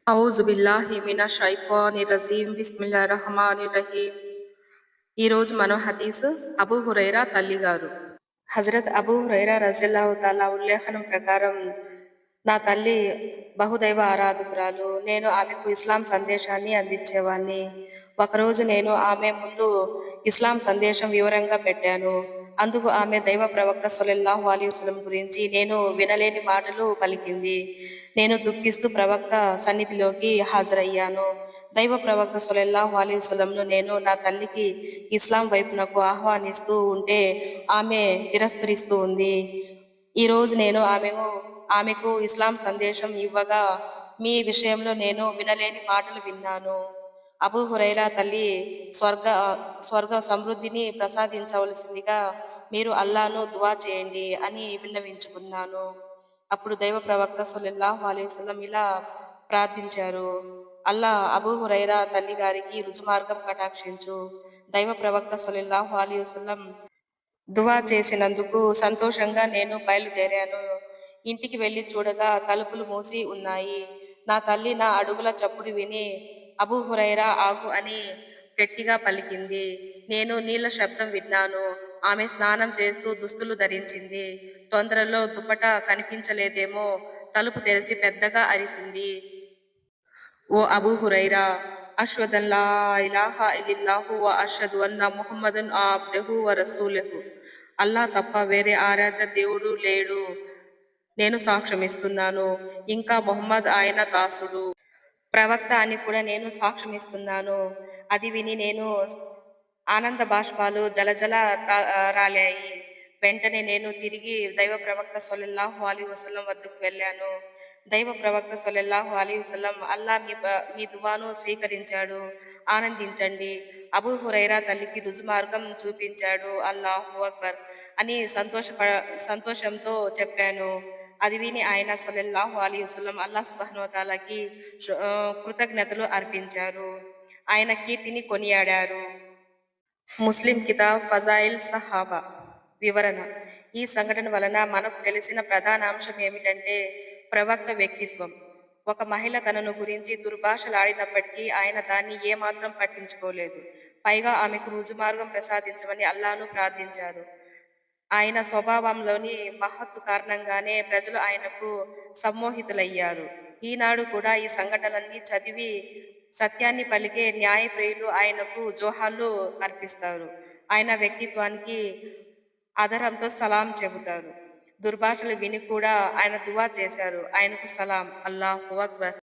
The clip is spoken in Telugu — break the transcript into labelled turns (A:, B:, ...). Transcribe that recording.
A: ఔజు బిల్లాహి మినష్ షైత్వానిర్ రజీం. బిస్మిల్లాహిర్ రహమానిర్ రహీం. ఈరోజు మన హదీసు అబూ హురైరా తల్లి గారు. హజరత్ అబూ హురైరా రజియల్లాహు తాలా ఉల్లేఖనం ప్రకారం, నా తల్లి బహుదైవ ఆరాధకురాలు. నేను ఆమెకు ఇస్లాం సందేశాన్ని అందించేవాణ్ణి. ఒకరోజు నేను ఆమె ముందు ఇస్లాం సందేశం వివరంగా పెట్టాను. అందుకు ఆమె దైవ ప్రవక్త సల్లల్లాహు అలైహి వసల్లం గురించి నేను వినలేని మాటలు పలికింది. నేను దుఃఖిస్తూ ప్రవక్త సన్నిధిలోకి హాజరయ్యాను. దైవ ప్రవక్త సల్లల్లాహు అలైహి వసల్లంను నేను నా తల్లికి ఇస్లాం వైపునకు ఆహ్వానిస్తూ ఉంటే ఆమె తిరస్కరిస్తూ ఉంది. ఈరోజు నేను ఆమెకు ఇస్లాం సందేశం ఇవ్వగా మీ విషయంలో నేను వినలేని మాటలు విన్నాను. అబూ హురైరా తల్లి స్వర్గ స్వర్గ సమృద్ధిని ప్రసాదించవలసిందిగా మీరు అల్లాను దువా చేయండి అని విన్నవించుకున్నాను. అప్పుడు దైవ ప్రవక్త సల్లల్లాహు అలైహి వసల్లం ఇలా ప్రార్థించారు: అల్లా అబూ హురైరా తల్లి గారికి రుజుమార్గం కటాక్షించు. దైవ ప్రవక్త సల్లల్లాహు అలైహి వసల్లం దువా చేసినందుకు సంతోషంగా నేను బయలుదేరాను. ఇంటికి వెళ్లి చూడగా తలుపులు మూసి ఉన్నాయి. నా తల్లి నా అడుగుల చప్పుడు విని అబూ హురైరా ఆగు అని గట్టిగా పలికింది. నేను నీళ్ల శబ్దం విన్నాను. ఆమె స్నానం చేస్తూ దుస్తులు ధరించింది. తొందరలో దుపట కనిపించలేదేమో. తలుపు తెరిచి పెద్దగా అరిసింది: ఓ అబూ హురైరా! అష్హదు అన్ లా ఇలాహా ఇల్లిల్లాహు వ అష్హదు అన్న ముహమ్మదన్ అబ్దుహు వ రసూలుహు. అల్లా తప్ప వేరే ఆరాధ్య దేవుడు లేడు. నేను సాక్ష్యమిస్తున్నాను. ఇంకా ముహమ్మద్ ఆయన దాసుడు, ప్రవక్త అని కూడా నేను సాక్ష్యమిస్తున్నాను. అది విని నేను ఆనంద బాష్పాలు జలజల రాలాయి. వెంటనే నేను తిరిగి దైవ ప్రవక్త సల్లల్లాహు అలైహి వసల్లం వద్దకు వెళ్ళాను. దైవ ప్రవక్త సల్లల్లాహు అలైహి వసల్లం, అల్లా మీ దువాను స్వీకరించాడు, ఆనందించండి. అబూ హురైరా తల్లికి రుజుమార్గం చూపించాడు, అల్లాహు అక్బర్ అని సంతోషంతో చెప్పాను. అది విని ఆయన సల్లల్లాహు అలైహి వసల్లం అల్లాహ్ సుబ్హానహు వ తఆలాకి కృతజ్ఞతలు అర్పించారు. ఆయన కీర్తిని కొనియాడారు. ముస్లిం కితాబ్ ఫజాయిల్ సహాబా. వివరణ: ఈ సంఘటన వలన మనకు తెలిసిన ప్రధాన అంశం ఏమిటంటే, ప్రవక్త వ్యక్తిత్వం. ఒక మహిళ తనను గురించి దుర్భాషలాడినప్పటికీ ఆయన దాన్ని ఏమాత్రం పట్టించుకోలేదు. పైగా ఆమెకు రుజుమార్గం ప్రసాదించమని అల్లాను ప్రార్థించారు. ఆయన స్వభావంలోని మహత్తు కారణంగానే ప్రజలు ఆయనకు సమ్మోహితులయ్యారు. ఈనాడు కూడా ఈ సంఘటనలన్నీ చదివి సత్యాన్ని పలికే న్యాయప్రియులు ఆయనకు జోహార్లు అర్పిస్తారు. ఆయన వ్యక్తిత్వానికి ఆదరంతో సలాం చెబుతారు. దుర్భాషలు విని కూడా ఆయన దువా చేశారు. ఆయనకు సలాం. అల్లాహు అక్బర్.